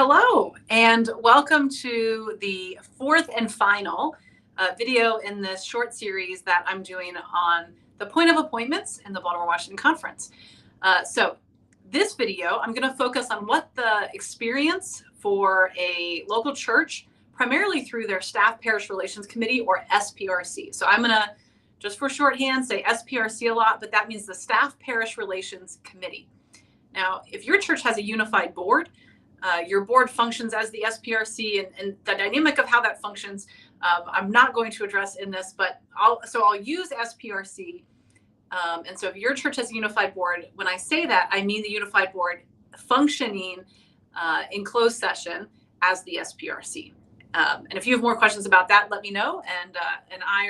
Hello, and welcome to the fourth and final video in this short series that I'm doing on the point of appointments in the Baltimore Washington Conference. So this video, I'm going to focus on what the experience for a local church, primarily through their Staff Parish Relations Committee, or SPRC. So I'm going to, just for shorthand, say SPRC a lot, but that means the Staff Parish Relations Committee. Now, if your church has a unified board, your board functions as the SPRC, and the dynamic of how that functions, I'm not going to address in this, but I'll use SPRC. And so if your church has a unified board, when I say that, I mean the unified board functioning in closed session as the SPRC. And if you have more questions about that, let me know, and I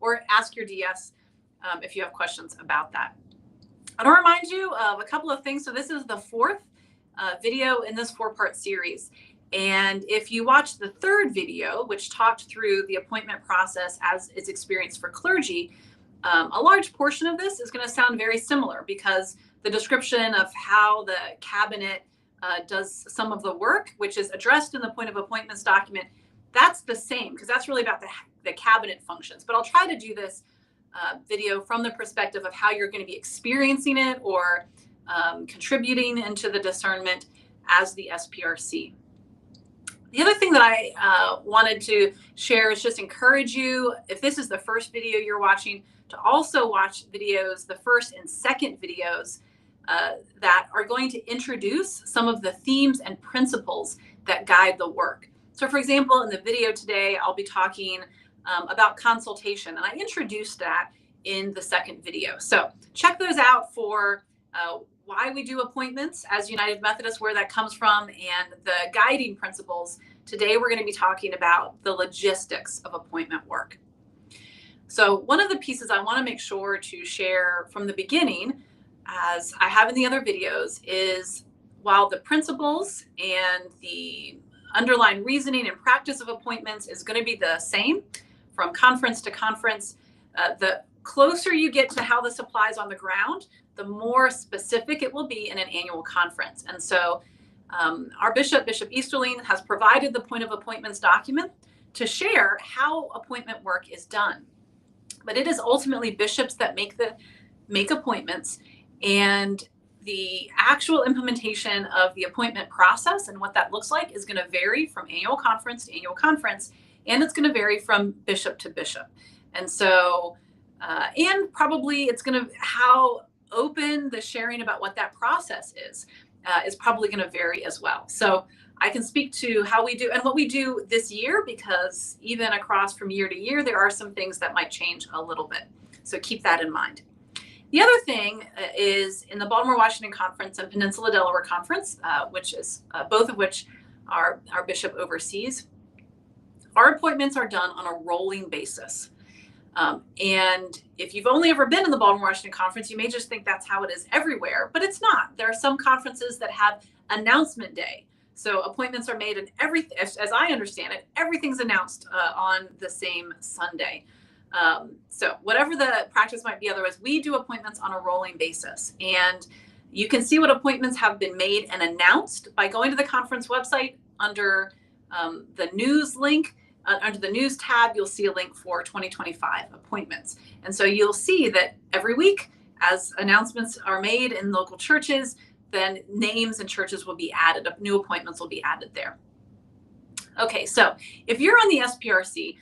or ask your DS if you have questions about that. I want to remind you of a couple of things. So this is the fourth video in this four-part series. And if you watch the third video, which talked through the appointment process as it's experienced for clergy, a large portion of this is going to sound very similar, because the description of how the cabinet does some of the work, which is addressed in the point of appointments document, that's the same, because that's really about the cabinet functions. But I'll try to do this video from the perspective of how you're going to be experiencing it or contributing into the discernment as the SPRC. The other thing that I wanted to share is just encourage you, if this is the first video you're watching, to also watch videos, the first and second videos that are going to introduce some of the themes and principles that guide the work. So for example, in the video today, I'll be talking about consultation, and I introduced that in the second video. So check those out for why we do appointments as United Methodists, where that comes from, and the guiding principles. Today, we're going to be talking about the logistics of appointment work. So one of the pieces I want to make sure to share from the beginning, as I have in the other videos, is while the principles and the underlying reasoning and practice of appointments is going to be the same from conference to conference, the closer you get to how this applies on the ground, the more specific it will be in an annual conference. And so our Bishop Easterling, has provided the point of appointments document to share how appointment work is done. But it is ultimately bishops that make appointments, and the actual implementation of the appointment process and what that looks like is going to vary from annual conference to annual conference, and it's going to vary from bishop to bishop. And so, and probably it's going to, how open the sharing about what that process is probably going to vary as well. So I can speak to how we do and what we do this year, because even across from year to year, there are some things that might change a little bit. So keep that in mind. The other thing is in the Baltimore Washington Conference and Peninsula Delaware Conference, which is both of which our bishop oversees, our appointments are done on a rolling basis. And if you've only ever been in the Baltimore Washington Conference, you may just think that's how it is everywhere, but it's not. There are some conferences that have announcement day. So appointments are made, and everything, as I understand it, everything's announced on the same Sunday. So whatever the practice might be, otherwise, we do appointments on a rolling basis. And you can see what appointments have been made and announced by going to the conference website under the news link. Under the news tab, you'll see a link for 2025 appointments. And so you'll see that every week, as announcements are made in local churches, then names and churches will be added, new appointments will be added there. Okay, so if you're on the SPRC,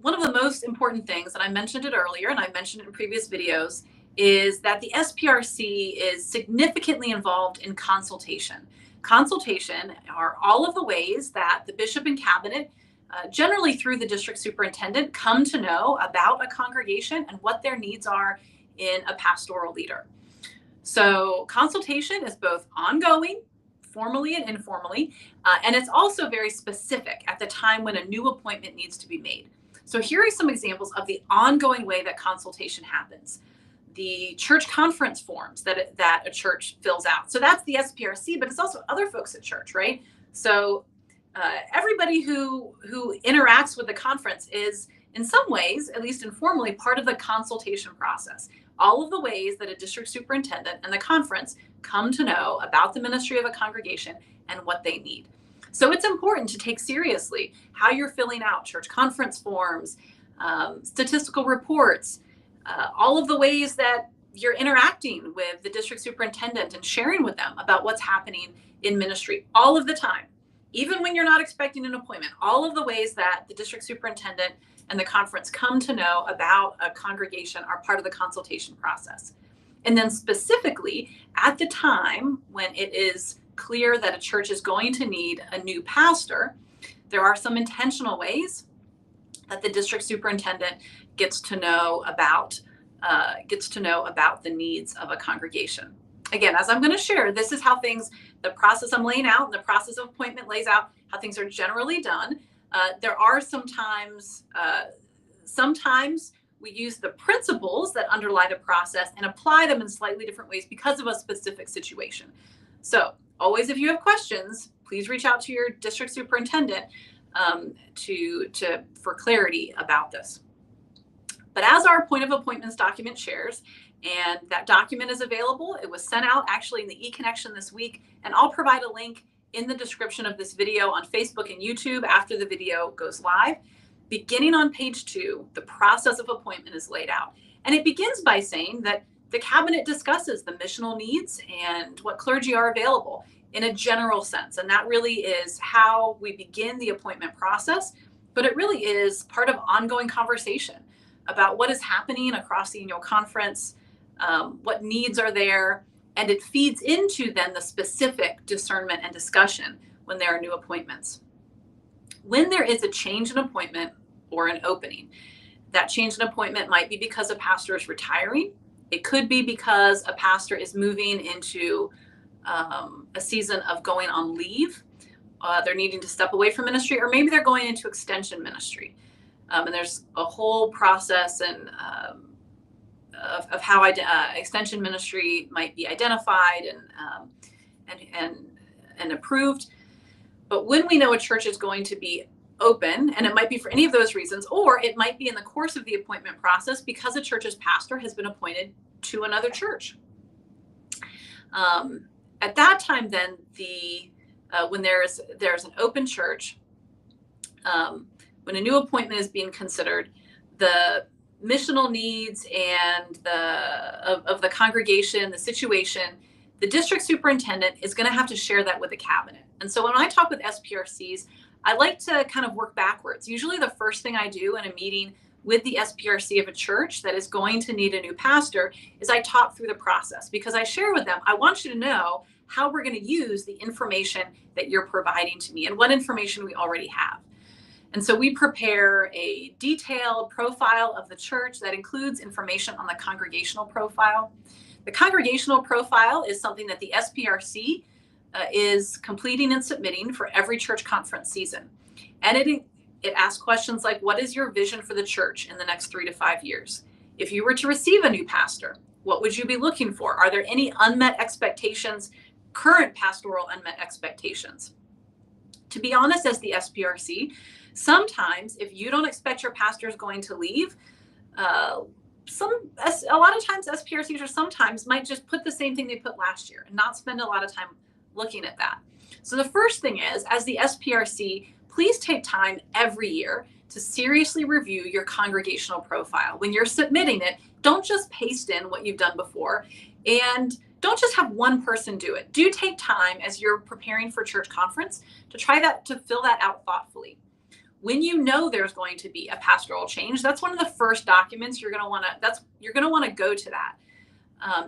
one of the most important things, and I mentioned it earlier, and I mentioned it in previous videos, is that the SPRC is significantly involved in consultation. Consultation are all of the ways that the bishop and cabinet, generally through the district superintendent, come to know about a congregation and what their needs are in a pastoral leader. So consultation is both ongoing, formally and informally, and it's also very specific at the time when a new appointment needs to be made. So here are some examples of the ongoing way that consultation happens. The church conference forms that a church fills out. So that's the SPRC, but it's also other folks at church, right? So everybody who interacts with the conference is, in some ways, at least informally, part of the consultation process. all of the ways that a district superintendent and the conference come to know about the ministry of a congregation and what they need. So it's important to take seriously how you're filling out church conference forms, statistical reports, all of the ways that you're interacting with the district superintendent and sharing with them about what's happening in ministry all of the time, even when you're not expecting an appointment, all of the ways that the district superintendent and the conference come to know about a congregation are part of the consultation process. And then specifically at the time when it is clear that a church is going to need a new pastor, there are some intentional ways that the district superintendent gets to know about the needs of a congregation. Again, as I'm going to share, this is how the process I'm laying out and the process of appointment lays out how things are generally done. There are sometimes we use the principles that underlie the process and apply them in slightly different ways because of a specific situation. So always, if you have questions, please reach out to your district superintendent for clarity about this. But as our point of appointments document shares, and that document is available, it was sent out actually in the eConnection this week, and I'll provide a link in the description of this video on Facebook and YouTube after the video goes live. Beginning on page 2, the process of appointment is laid out. And it begins by saying that the cabinet discusses the missional needs and what clergy are available in a general sense. And that really is how we begin the appointment process. But it really is part of ongoing conversation about what is happening across the annual conference, what needs are there, and it feeds into then the specific discernment and discussion when there are new appointments. When there is a change in appointment or an opening, that change in appointment might be because a pastor is retiring. It could be because a pastor is moving into a season of going on leave. They're needing to step away from ministry, or maybe they're going into extension ministry. And there's a whole process and of how extension ministry might be identified and approved. But when we know a church is going to be open, and it might be for any of those reasons, or it might be in the course of the appointment process because a church's pastor has been appointed to another church. At that time, then when there's an open church, when a new appointment is being considered, the missional needs and of the congregation, the situation, the district superintendent is going to have to share that with the cabinet. And so when I talk with SPRCs, I like to kind of work backwards. Usually the first thing I do in a meeting with the SPRC of a church that is going to need a new pastor is I talk through the process, because I share with them, I want you to know how we're going to use the information that you're providing to me and what information we already have. And so we prepare a detailed profile of the church that includes information on the congregational profile. The congregational profile is something that the SPRC is completing and submitting for every church conference season. And it asks questions like, what is your vision for the church in the next 3 to 5 years? If you were to receive a new pastor, what would you be looking for? Are there any unmet expectations, current pastoral unmet expectations? To be honest, as the SPRC, sometimes if you don't expect your pastor is going to leave, a lot of times SPRCs or sometimes might just put the same thing they put last year and not spend a lot of time looking at that. So the first thing is, as the SPRC, please take time every year to seriously review your congregational profile. When you're submitting it, don't just paste in what you've done before, and don't just have one person do it. Do take time as you're preparing for church conference to fill that out thoughtfully. When you know there's going to be a pastoral change, that's one of the first documents you're going to want to go to that.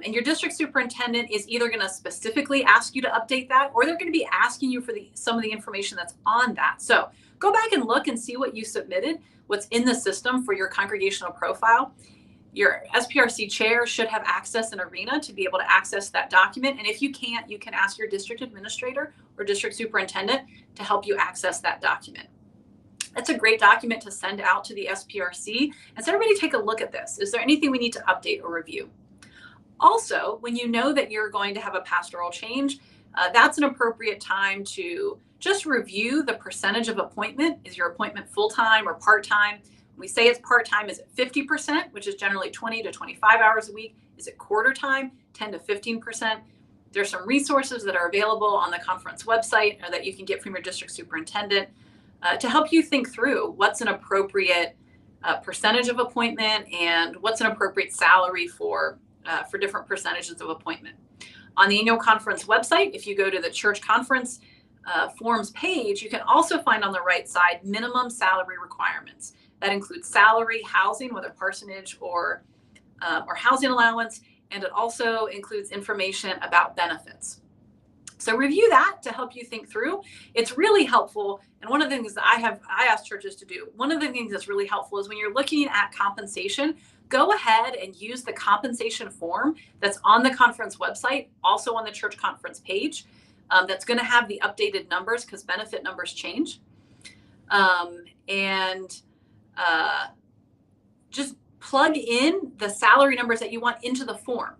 And your district superintendent is either going to specifically ask you to update that, or they're going to be asking you for some of the information that's on that. So go back and look and see what you submitted, what's in the system for your congregational profile. Your SPRC chair should have access in Arena to be able to access that document. And if you can't, you can ask your district administrator or district superintendent to help you access that document. That's a great document to send out to the SPRC. And so everybody take a look at this. Is there anything we need to update or review? Also, when you know that you're going to have a pastoral change, that's an appropriate time to just review the percentage of appointment. Is your appointment full-time or part-time? We say it's part-time. Is it 50%, which is generally 20 to 25 hours a week? Is it quarter time, 10 to 15%? There's some resources that are available on the conference website or that you can get from your district superintendent to help you think through what's an appropriate percentage of appointment and what's an appropriate salary for different percentages of appointment. On the annual conference website, if you go to the church conference forms page, you can also find on the right side minimum salary requirements. That includes salary, housing, whether parsonage or housing allowance, and it also includes information about benefits. So review that to help you think through. It's really helpful. And one of the things that I ask churches to do, one of the things that's really helpful is when you're looking at compensation, go ahead and use the compensation form that's on the conference website, also on the church conference page. That's going to have the updated numbers because benefit numbers change. Just plug in the salary numbers that you want into the form.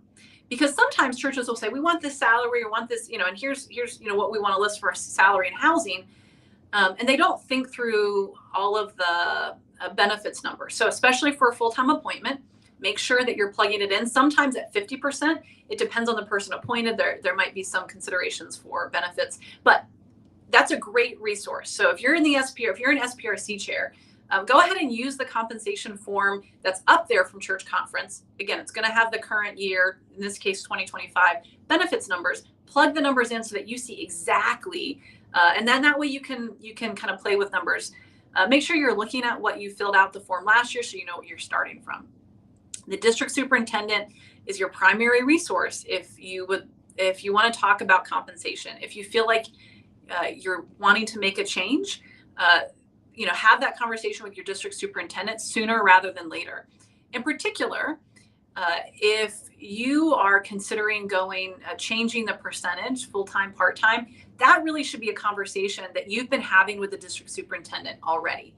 Because sometimes churches will say, we want this salary, or want this, and here's what we want to list for salary and housing. And they don't think through all of the benefits numbers. So especially for a full-time appointment, make sure that you're plugging it in. Sometimes at 50%, it depends on the person appointed. There might be some considerations for benefits, but that's a great resource. So if you're in the if you're an SPRC chair, go ahead and use the compensation form that's up there from church conference. Again, it's going to have the current year, in this case, 2025 benefits numbers. Plug the numbers in so that you see exactly, and then that way you can kind of play with numbers. Make sure you're looking at what you filled out the form last year so you know what you're starting from. The district superintendent is your primary resource if you want to talk about compensation. If you feel like you're wanting to make a change, have that conversation with your district superintendent sooner rather than later. In particular, if you are considering changing the percentage, full-time, part-time, that really should be a conversation that you've been having with the district superintendent already.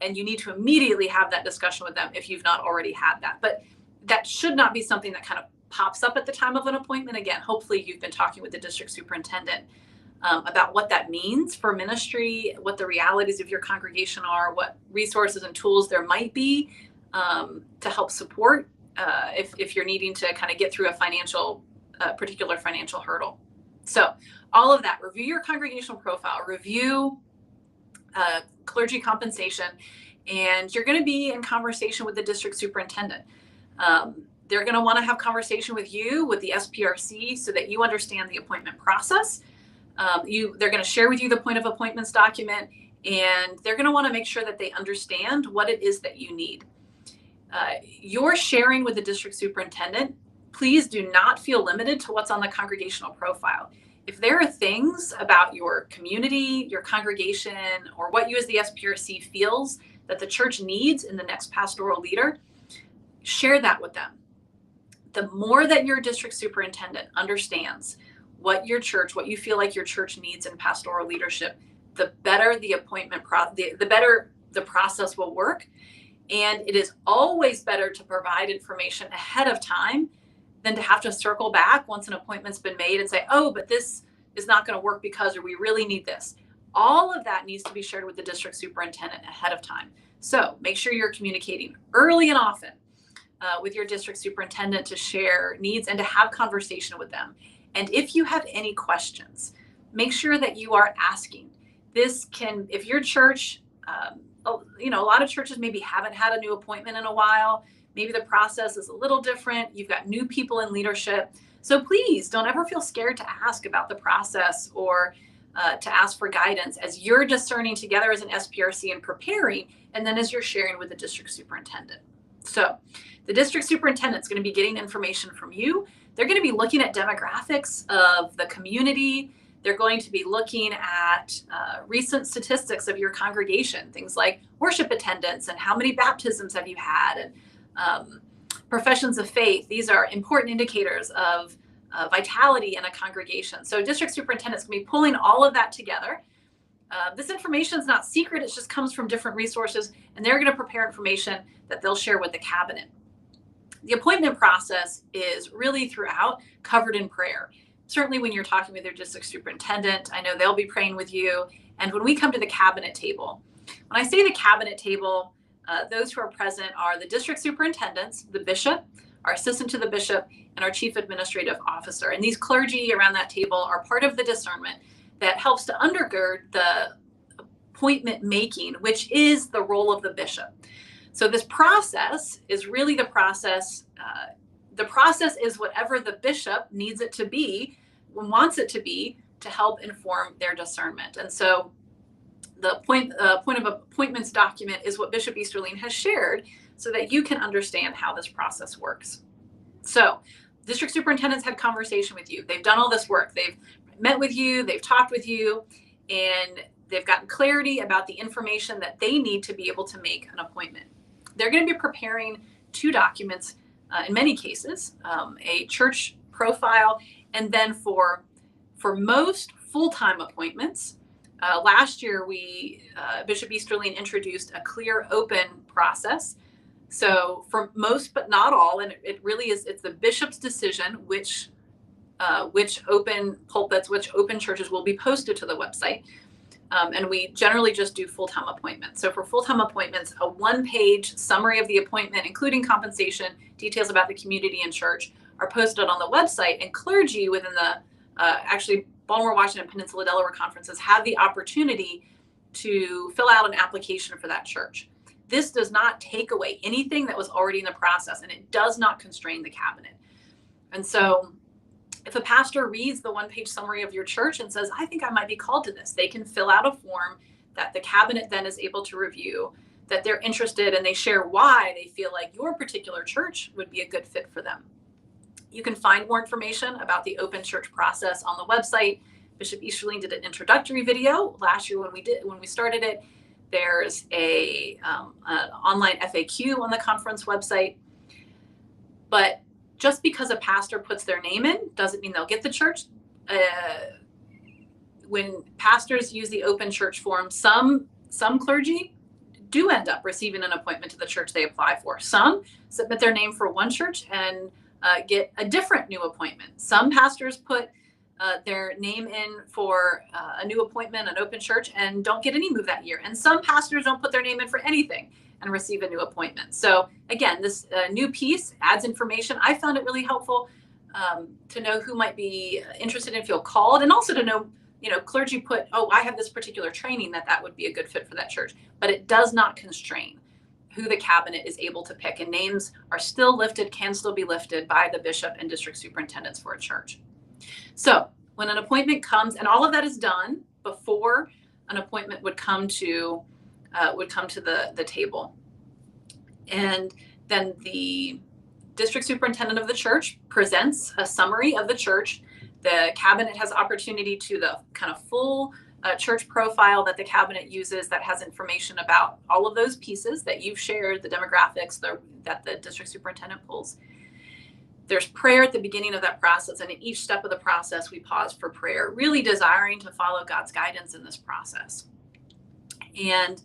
And you need to immediately have that discussion with them if you've not already had that. But that should not be something that kind of pops up at the time of an appointment. Again, hopefully you've been talking with the district superintendent about what that means for ministry, what the realities of your congregation are, what resources and tools there might be to help support if you're needing to kind of get through a particular financial hurdle. So all of that, review your congregational profile, review clergy compensation, and you're going to be in conversation with the district superintendent. They're going to want to have conversation with you, with the SPRC, so that you understand the appointment process. They're going to share with you the point of appointments document, and they're going to want to make sure that they understand what it is that you need. You're sharing with the district superintendent. Please do not feel limited to what's on the congregational profile. If there are things about your community, your congregation, or what you as the SPRC feels that the church needs in the next pastoral leader, share that with them. The more that your district superintendent understands what you feel like your church needs in pastoral leadership, the better the appointment the better the process will work. And it is always better to provide information ahead of time than to have to circle back once an appointment's been made and say, oh, but this is not going to work because, or we really need this. All of that needs to be shared with the district superintendent ahead of time. So make sure you're communicating early and often with your district superintendent to share needs and to have conversation with them. And if you have any questions, make sure that you are asking. If your church, a lot of churches maybe haven't had a new appointment in a while. Maybe the process is a little different. You've got new people in leadership. So please don't ever feel scared to ask about the process or to ask for guidance as you're discerning together as an SPRC and preparing, and then as you're sharing with the district superintendent. So the district superintendent is going to be getting information from you. They're going to be looking at demographics of the community. They're going to be looking at recent statistics of your congregation, things like worship attendance and how many baptisms have you had, and professions of faith. These are important indicators of vitality in a congregation. So district superintendent's going to be pulling all of that together. This information is not secret. It just comes from different resources, and they're going to prepare information that they'll share with the cabinet. The appointment process is really throughout covered in prayer. Certainly when you're talking with your district superintendent, I know they'll be praying with you. And when we come to the cabinet table, When I say the cabinet table, those who are present are the district superintendents, the bishop, our assistant to the bishop, and our chief administrative officer. And these clergy around that table are part of the discernment that helps to undergird the appointment making, which is the role of the bishop. So this process is really the process. The process is whatever the bishop needs it to be, wants it to be, to help inform their discernment. And so the point of appointments document is what Bishop Easterling has shared so that you can understand how this process works. So district superintendents had conversation with you. They've done all this work. They've met with you, they've talked with you, and they've gotten clarity about the information that they need to be able to make an appointment. They're going to be preparing 2 documents in many cases, a church profile, and then for most full-time appointments, last year Bishop Easterling introduced a clear open process. So for most but not all, and it really is, it's the bishop's decision which open pulpits, which open churches will be posted to the website. And we generally just do full-time appointments. So for full-time appointments, a 1-page summary of the appointment, including compensation, details about the community and church, are posted on the website. And clergy within the actually Baltimore, Washington, Peninsula, Delaware conferences have the opportunity to fill out an application for that church. This does not take away anything that was already in the process, and it does not constrain the cabinet. And so if a pastor reads the 1-page summary of your church and says, I think I might be called to this, they can fill out a form that the cabinet then is able to review, that they're interested, and they share why they feel like your particular church would be a good fit for them. You can find more information about the open church process on the website. Bishop Easterling did an introductory video last year when we started it. There's an online FAQ on the conference website. But just because a pastor puts their name in doesn't mean they'll get the church. When pastors use the open church form, some clergy do end up receiving an appointment to the church they apply for. Some submit their name for one church and get a different new appointment. Some pastors put their name in for a new appointment, an open church, and don't get any move that year. And some pastors don't put their name in for anything and receive a new appointment. So again, this new piece adds information. I found it really helpful to know who might be interested and feel called, and also to know, clergy put, I have this particular training that would be a good fit for that church, but it does not constrain who the cabinet is able to pick, and names are still lifted, can still be lifted by the bishop and district superintendents for a church. So when an appointment comes, and all of that is done before an appointment would come to the table. And then the district superintendent of the church presents a summary of the church. The cabinet has opportunity to the kind of full church profile that the cabinet uses that has information about all of those pieces that you've shared, the demographics that the district superintendent pulls. There's prayer at the beginning of that process, and at each step of the process, we pause for prayer, really desiring to follow God's guidance in this process. And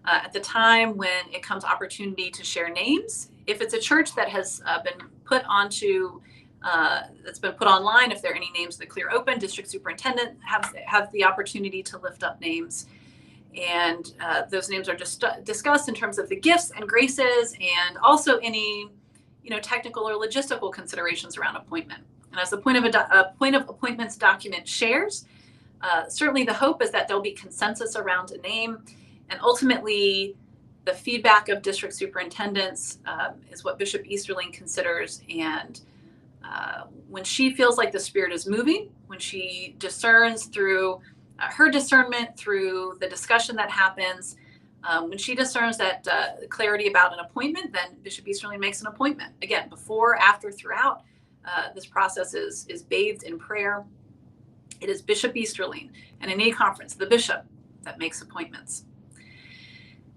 at the time when it comes opportunity to share names, if it's a church that has been put onto, that's been put online, if there are any names that clear open, district superintendent have the opportunity to lift up names. And those names are just discussed in terms of the gifts and graces, and also any technical or logistical considerations around appointment. And as the point of appointments document shares, certainly the hope is that there'll be consensus around a name, and ultimately the feedback of district superintendents is what Bishop Easterling considers. And when she feels like the Spirit is moving, when she discerns through her discernment, through the discussion that happens, when she discerns that clarity about an appointment, then Bishop Easterling makes an appointment. Again, before, after, throughout, this process is bathed in prayer. It is Bishop Easterling, and in any conference, the bishop that makes appointments.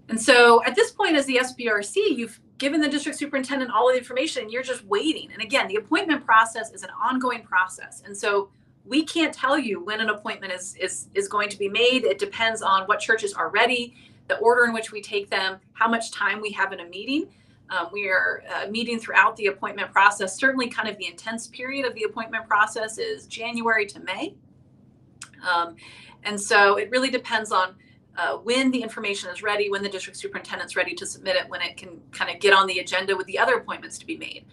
And so at this point, as the SPRC, you've given the district superintendent all of the information, and you're just waiting. And again, the appointment process is an ongoing process. And so we can't tell you when an appointment is going to be made. It depends on what churches are ready, the order in which we take them, how much time we have in a meeting. We are meeting throughout the appointment process. Certainly kind of the intense period of the appointment process is January to May. And so it really depends on when the information is ready, when the district superintendent's ready to submit it, when it can kind of get on the agenda with the other appointments to be made.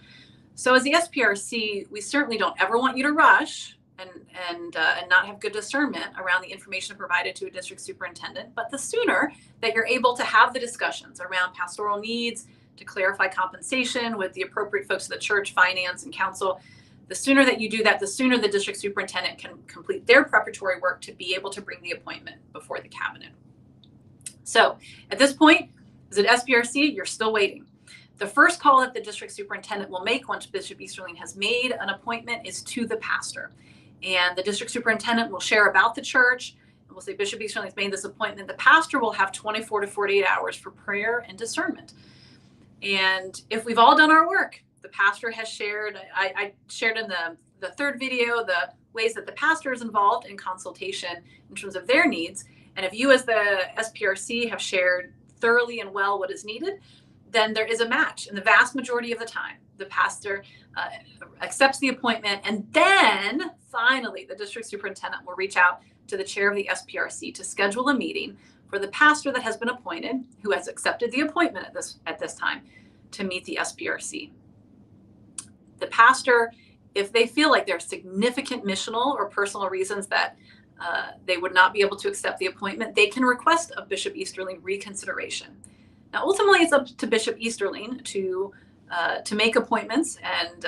So as the SPRC, we certainly don't ever want you to rush and not have good discernment around the information provided to a district superintendent. But the sooner that you're able to have the discussions around pastoral needs, to clarify compensation with the appropriate folks of the church, finance, and council, the sooner that you do that, the sooner the district superintendent can complete their preparatory work to be able to bring the appointment before the cabinet. So at this point, as an SPRC, you're still waiting. The first call that the district superintendent will make once Bishop Easterling has made an appointment is to the pastor. And the district superintendent will share about the church, and we'll say Bishop Easterling has made this appointment. The pastor will have 24 to 48 hours for prayer and discernment. And if we've all done our work, the pastor has shared, I shared in the third video, the ways that the pastor is involved in consultation in terms of their needs. And if you as the SPRC have shared thoroughly and well what is needed, then there is a match. And the vast majority of the time, the pastor accepts the appointment. And then finally, the district superintendent will reach out to the chair of the SPRC to schedule a meeting for the pastor that has been appointed, who has accepted the appointment at this time, to meet the SPRC. The pastor, if they feel like there are significant missional or personal reasons that they would not be able to accept the appointment, they can request a Bishop Easterling reconsideration. Now, ultimately, it's up to Bishop Easterling to make appointments and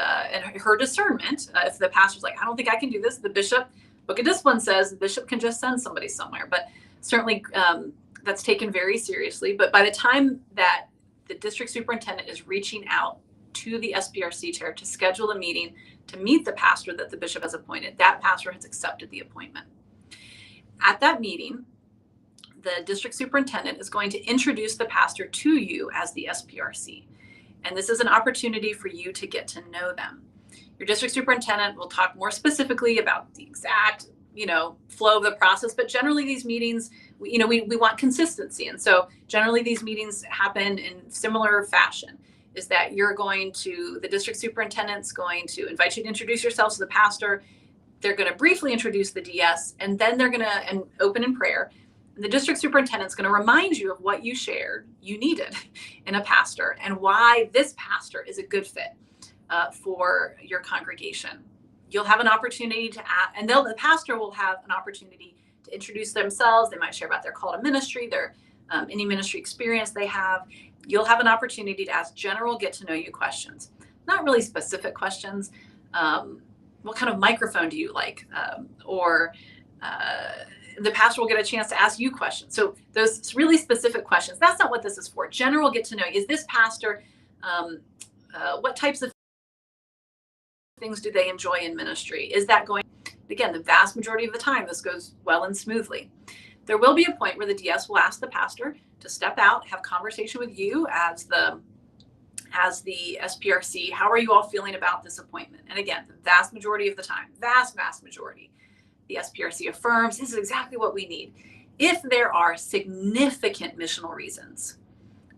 her discernment. If the pastor's like, I don't think I can do this, the bishop, Book of Discipline says the bishop can just send somebody somewhere. But certainly that's taken very seriously. But by the time that the district superintendent is reaching out to the SPRC chair to schedule a meeting to meet the pastor that the bishop has appointed, that pastor has accepted the appointment. At that meeting, the district superintendent is going to introduce the pastor to you as the SPRC. And this is an opportunity for you to get to know them. Your district superintendent will talk more specifically about the exact, flow of the process, but generally these meetings, we want consistency. And so generally these meetings happen in similar fashion, is that the district superintendent's going to invite you to introduce yourselves to the pastor. They're going to briefly introduce the DS, and then they're going to open in prayer. And the district superintendent's going to remind you of what you shared you needed in a pastor and why this pastor is a good fit for your congregation. You'll have an opportunity to ask, and the pastor will have an opportunity to introduce themselves. They might share about their call to ministry, their any ministry experience they have. You'll have an opportunity to ask general get-to-know-you questions, not really specific questions. What kind of microphone do you like? The pastor will get a chance to ask you questions. So those really specific questions, that's not what this is for. General get to know. Is this pastor, what types of things do they enjoy in ministry? Is that going, again, the vast majority of the time, this goes well and smoothly. There will be a point where the DS will ask the pastor to step out, have conversation with you as the SPRC. How are you all feeling about this appointment? And again, the vast majority of the time, vast majority, the SPRC affirms this is exactly what we need. If there are significant missional reasons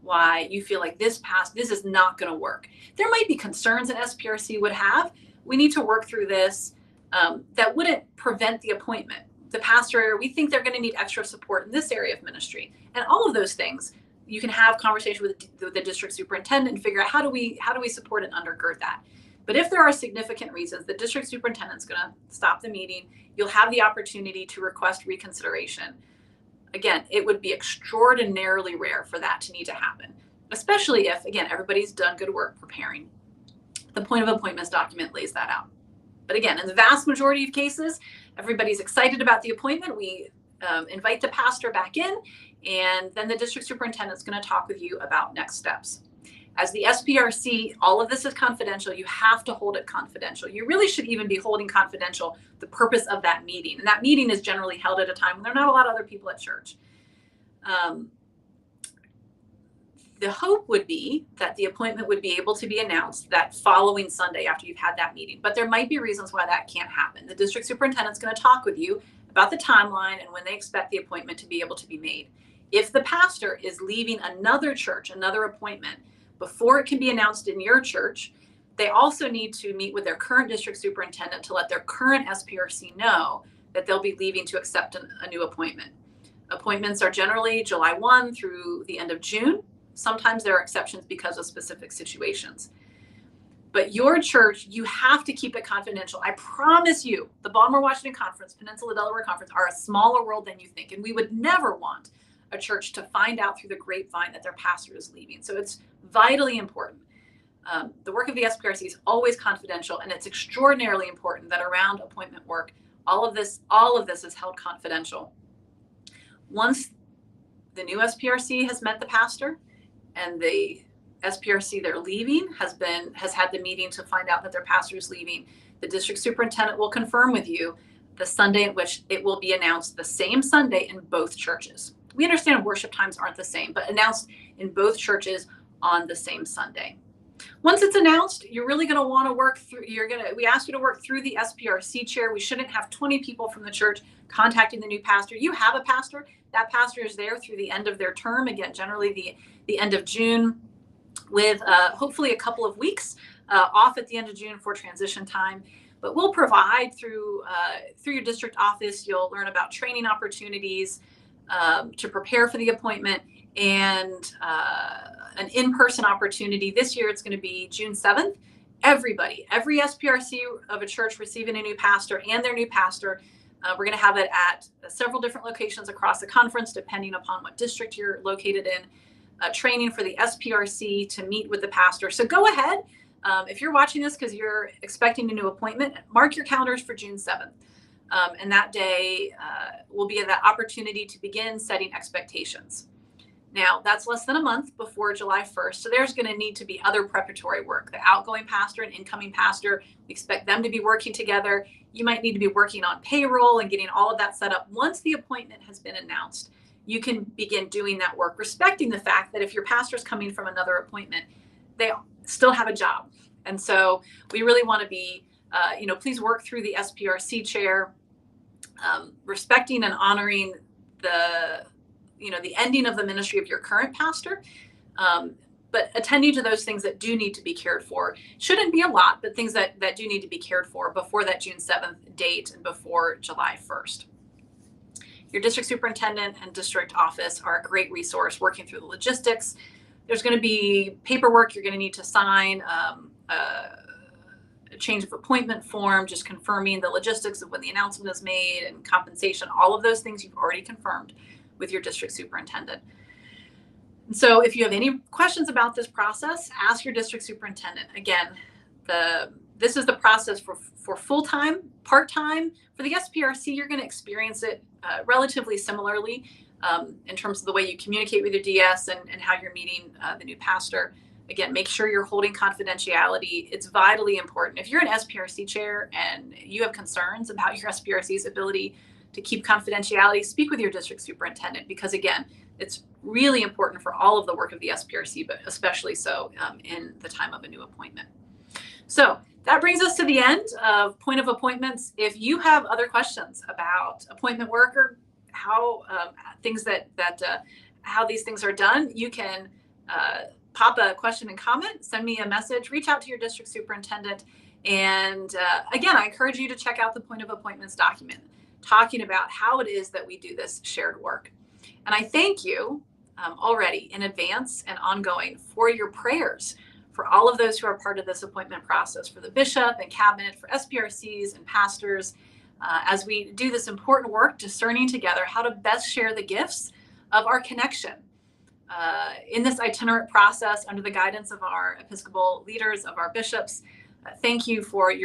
why you feel like this is not going to work, there might be concerns an SPRC would have. We need to work through this. That wouldn't prevent the appointment. The pastor, we think they're going to need extra support in this area of ministry, and all of those things. You can have conversation with the district superintendent and figure out how do we support and undergird that. But if there are significant reasons, the district superintendent's going to stop the meeting. You'll have the opportunity to request reconsideration. Again, it would be extraordinarily rare for that to need to happen, especially if, again, everybody's done good work preparing. The point of appointments document lays that out. But again, in the vast majority of cases, everybody's excited about the appointment. We invite the pastor back in, and then the district superintendent's going to talk with you about next steps. As the SPRC, all of this is confidential. You have to hold it confidential. You really should even be holding confidential the purpose of that meeting. And that meeting is generally held at a time when there are not a lot of other people at church. The hope would be that the appointment would be able to be announced that following Sunday after you've had that meeting. But there might be reasons why that can't happen. The district superintendent's going to talk with you about the timeline and when they expect the appointment to be able to be made. If the pastor is leaving another church, another appointment, before it can be announced in your church, they also need to meet with their current district superintendent to let their current SPRC know that they'll be leaving to accept a new appointment. Appointments are generally July 1 through the end of June. Sometimes there are exceptions because of specific situations. But your church, you have to keep it confidential. I promise you, the Baltimore-Washington Conference, Peninsula Delaware Conference are a smaller world than you think. And we would never want a church to find out through the grapevine that their pastor is leaving. So it's vitally important. The work of the SPRC is always confidential, and it's extraordinarily important that around appointment work, all of this is held confidential. Once the new SPRC has met the pastor and the SPRC they're leaving has had the meeting to find out that their pastor is leaving, the district superintendent will confirm with you the Sunday at which it will be announced, the same Sunday in both churches. We understand worship times aren't the same, but announced in both churches on the same Sunday. Once it's announced, you're really going to want to work through, we ask you to work through the SPRC chair. We shouldn't have 20 people from the church contacting the new pastor. You have a pastor. That pastor is there through the end of their term. Again, generally the end of June, with hopefully a couple of weeks off at the end of June for transition time. But we'll provide through your district office, you'll learn about training opportunities to prepare for the appointment, and an in-person opportunity. This year, it's going to be June 7th. Every SPRC of a church receiving a new pastor and their new pastor, we're going to have it at several different locations across the conference, depending upon what district you're located in. Training for the SPRC to meet with the pastor. So go ahead. If you're watching this because you're expecting a new appointment, mark your calendars for June 7th. And that day will be that opportunity to begin setting expectations. Now, that's less than a month before July 1st. So there's going to need to be other preparatory work. The outgoing pastor and incoming pastor, we expect them to be working together. You might need to be working on payroll and getting all of that set up. Once the appointment has been announced, you can begin doing that work, respecting the fact that if your pastor's coming from another appointment, they still have a job. And so we really want to be, please work through the SPRC chair, respecting and honoring the ending of the ministry of your current pastor, but attending to those things that do need to be cared for. Shouldn't be a lot, but things that do need to be cared for before that June 7th date and before July 1st. Your district superintendent and district office are a great resource working through the logistics. There's going to be paperwork you're going to need to sign, a change of appointment form, just confirming the logistics of when the announcement is made, and compensation, all of those things you've already confirmed with your district superintendent. And so if you have any questions about this process, ask your district superintendent. Again, this is the process for full-time, part-time. For the SPRC, you're going to experience it relatively similarly in terms of the way you communicate with your DS and how you're meeting the new pastor. Again, make sure you're holding confidentiality. It's vitally important. If you're an SPRC chair and you have concerns about your SPRC's ability to keep confidentiality, speak with your district superintendent, because again, it's really important for all of the work of the SPRC, but especially so in the time of a new appointment. So that brings us to the end of point of appointments. If you have other questions about appointment work or how how these things are done, you can pop a question and comment, send me a message, reach out to your district superintendent. And again, I encourage you to check out the point of appointments document, talking about how it is that we do this shared work. And I thank you already in advance and ongoing for your prayers for all of those who are part of this appointment process, for the bishop and cabinet, for SPRCs and pastors, as we do this important work, discerning together how to best share the gifts of our connection in this itinerant process under the guidance of our Episcopal leaders, of our bishops. Thank you for your